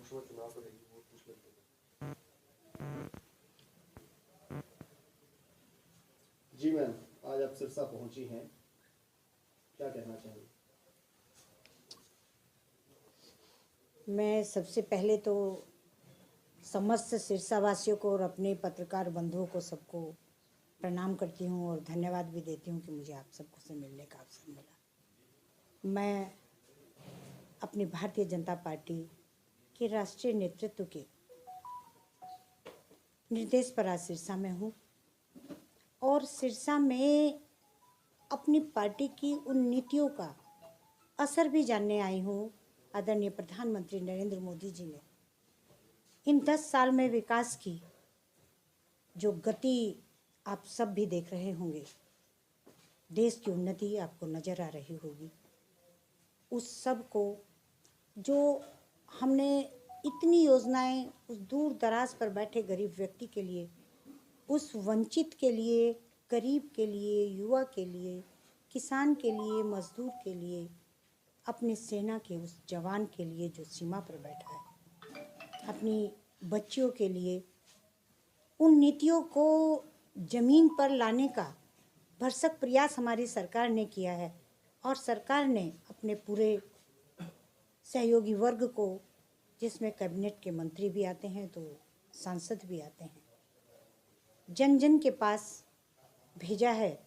लोकसभा चुनाव पर रहेगी, वो पूछ लेते हैं। जी मैम, आज आप सिरसा पहुंची हैं, क्या कहना चाहेंगे? मैं सबसे पहले तो समस्त सिरसा वासियों को और अपने पत्रकार बंधुओं को सबको प्रणाम करती हूँ और धन्यवाद भी देती हूँ कि मुझे आप सबको से मिलने का अवसर मिला। मैं अपनी भारतीय जनता पार्टी के राष्ट्रीय नेतृत्व के निर्देश पर आज सिरसा में हूँ और सिरसा में अपनी पार्टी की उन नीतियों का असर भी जानने आई हूँ। आदरणीय प्रधानमंत्री नरेंद्र मोदी जी ने इन 10 साल में विकास की जो गति आप सब भी देख रहे होंगे, देश की उन्नति आपको नज़र आ रही होगी, उस सब को जो हमने इतनी योजनाएं उस दूर दराज पर बैठे गरीब व्यक्ति के लिए, उस वंचित के लिए, गरीब के लिए, युवा के लिए, किसान के लिए, मजदूर के लिए, अपनी सेना के उस जवान के लिए जो सीमा पर बैठा है, अपनी बच्चियों के लिए, उन नीतियों को जमीन पर लाने का भरसक प्रयास हमारी सरकार ने किया है और सरकार ने अपने पूरे सहयोगी वर्ग को, जिसमें कैबिनेट के मंत्री भी आते हैं तो सांसद भी आते हैं, जन जन के पास भेजा है।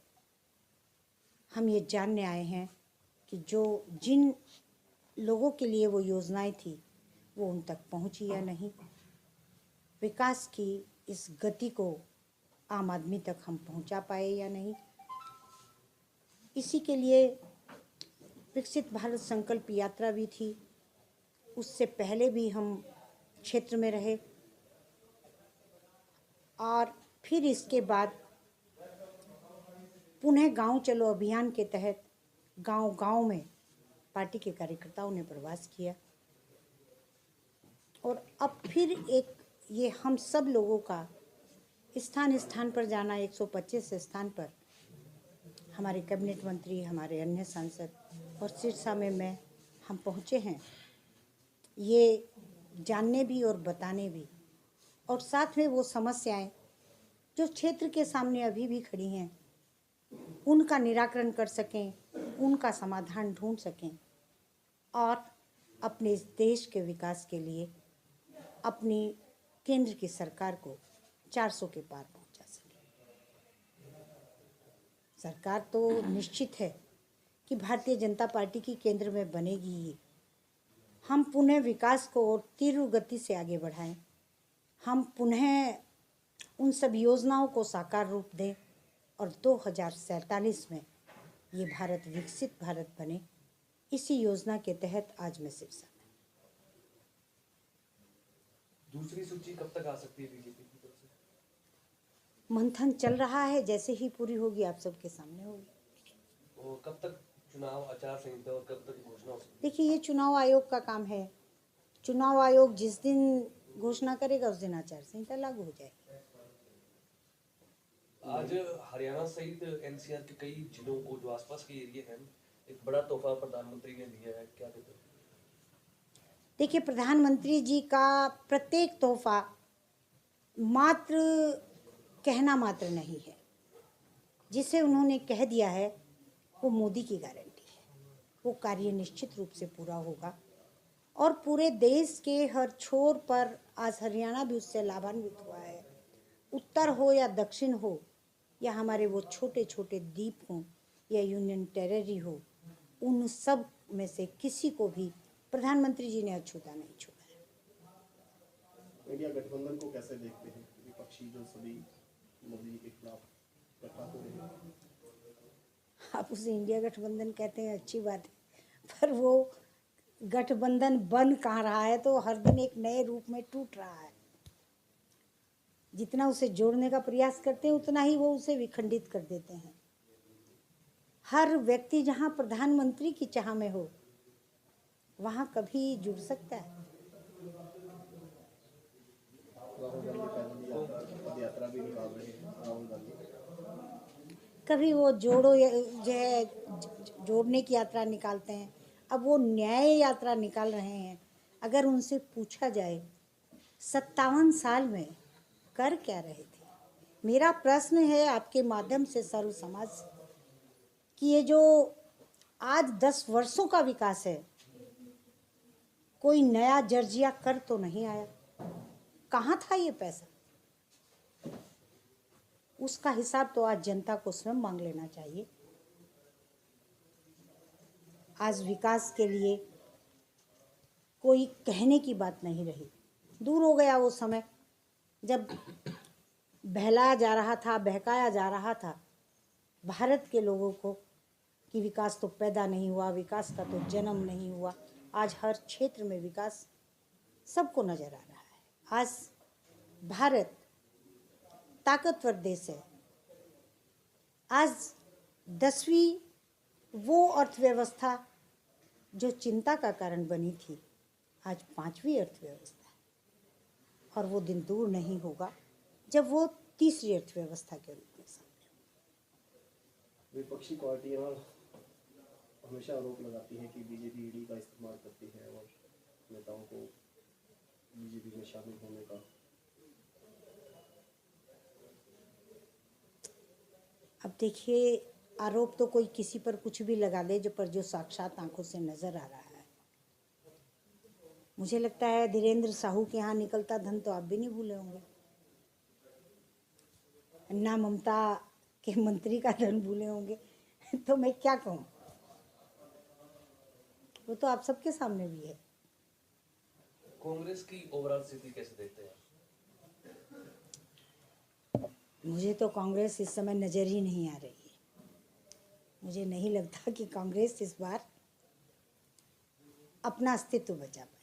हम ये जानने आए हैं कि जो जिन लोगों के लिए वो योजनाएं थी वो उन तक पहुंची या नहीं, विकास की इस गति को आम आदमी तक हम पहुंचा पाए या नहीं। इसी के लिए विकसित भारत संकल्प यात्रा भी थी, उससे पहले भी हम क्षेत्र में रहे और फिर इसके बाद पुनः गांव चलो अभियान के तहत गांव-गांव में पार्टी के कार्यकर्ताओं ने प्रवास किया और अब फिर एक ये हम सब लोगों का स्थान स्थान पर जाना, 125 स्थान पर हमारे कैबिनेट मंत्री, हमारे अन्य सांसद और सिरसा में हम पहुँचे हैं, ये जानने भी और बताने भी, और साथ में वो समस्याएं जो क्षेत्र के सामने अभी भी खड़ी हैं उनका निराकरण कर सकें, उनका समाधान ढूंढ सकें और अपने इस देश के विकास के लिए अपनी केंद्र की सरकार को 400 के पार पहुंचा सकें। सरकार तो निश्चित है कि भारतीय जनता पार्टी की केंद्र में बनेगी ही। हम पुनः विकास को और तीव्र गति से आगे बढ़ाएं, हम पुनः उन सब योजनाओं को साकार रूप दें और 2047 में ये भारत विकसित भारत बने। इसी योजना के तहत आज मैं सिरसा में। दूसरी सूची कब तक आ सकती है बीजेपी की तरफ से? मंथन चल रहा है, जैसे ही पूरी होगी आप सबके सामने होगी। और कब तक चुनाव आचार संहिता और कब तक घोषणा हो सकती है? देखिए, ये चुनाव आयोग का काम है। चुनाव आयोग जिस दिन घोषणा करेगा उस दिन आचार संहिता लागू हो जाएगी। आज हरियाणा सहित एनसीआर के कई जिलों को जो आसपास के एरिया हैं, एक बड़ा तोहफा प्रधानमंत्री ने दिया है, क्या कहते हैं? देखिए, प्रधानमंत्री जी का प्रत्येक तोहफा मात्र कहना मात्र नहीं है, जिसे उन्होंने कह दिया है वो मोदी की गारंटी है, वो कार्य निश्चित रूप से पूरा होगा और पूरे देश के हर छोर पर आज हरियाणा भी उससे लाभान्वित हुआ है। उत्तर हो या दक्षिण हो या हमारे वो छोटे छोटे द्वीप हों या यूनियन टेरिटरी हो, उन सब में से किसी को भी प्रधानमंत्री जी ने अछूता नहीं छोड़ा है। इंडिया गठबंधन को कैसे देखते हैं? विपक्षी जो सभी मोदी के खिलाफ इकट्ठा हो रहे हैं। आप उसे इंडिया गठबंधन कहते हैं, अच्छी बात है, पर वो गठबंधन बन कहाँ रहा है, तो हर दिन एक नए रूप में टूट रहा है। जितना उसे जोड़ने का प्रयास करते हैं उतना ही वो उसे विखंडित कर देते हैं। हर व्यक्ति जहाँ प्रधानमंत्री की चाह में हो वहाँ कभी जुड़ सकता है। राहुल गांधी पद यात्रा भी निकाल रहे हैं। राहुल गांधी कभी वो जोड़ो जो है जोड़ने की यात्रा निकालते हैं, अब वो न्याय यात्रा निकाल रहे हैं। अगर उनसे पूछा जाए 57 साल में कर क्या रहे थे। मेरा प्रश्न है आपके माध्यम से सर्व समाज से कि ये जो आज 10 वर्षों का विकास है, कोई नया जर्जिया कर तो नहीं आया। कहाँ था ये पैसा? उसका हिसाब तो आज जनता को स्वयं मांग लेना चाहिए। आज विकास के लिए कोई कहने की बात नहीं रही। दूर हो गया वो समय जब बहलाया जा रहा था, बहकाया जा रहा था भारत के लोगों को कि विकास तो पैदा नहीं हुआ, विकास का तो जन्म नहीं हुआ। आज हर क्षेत्र में विकास सबको नजर आ रहा है। आज भारत ताकतवर देश है। आज 10वीं वो अर्थव्यवस्था जो चिंता का कारण बनी थी, आज 5वीं अर्थव्यवस्था है। और वो दिन दूर नहीं होगा जब वो 3री अर्थव्यवस्था के रूप में सामने होगी। विपक्षी पार्टियां हमेशा आरोप लगाती हैं कि बीजेपी ईडी का इस्तेमाल करती है और नेताओं को बीजेपी में शामिल होने का। अब देखिए, आरोप तो कोई किसी पर कुछ भी लगा दे जो साक्षात आंखों से नजर आ रहा है। मुझे लगता है धीरेन्द्र साहू के यहाँ निकलता धन तो आप भी नहीं भूले होंगे, ना ममता के मंत्री का धन भूले होंगे। तो मैं क्या कहूँ, वो तो आप सबके सामने भी है। कांग्रेस की ओवरऑल स्थिति कैसे देखते हैं? मुझे तो कांग्रेस इस समय नजर ही नहीं आ रही है। मुझे नहीं लगता कि कांग्रेस इस बार अपना अस्तित्व बचा पाए।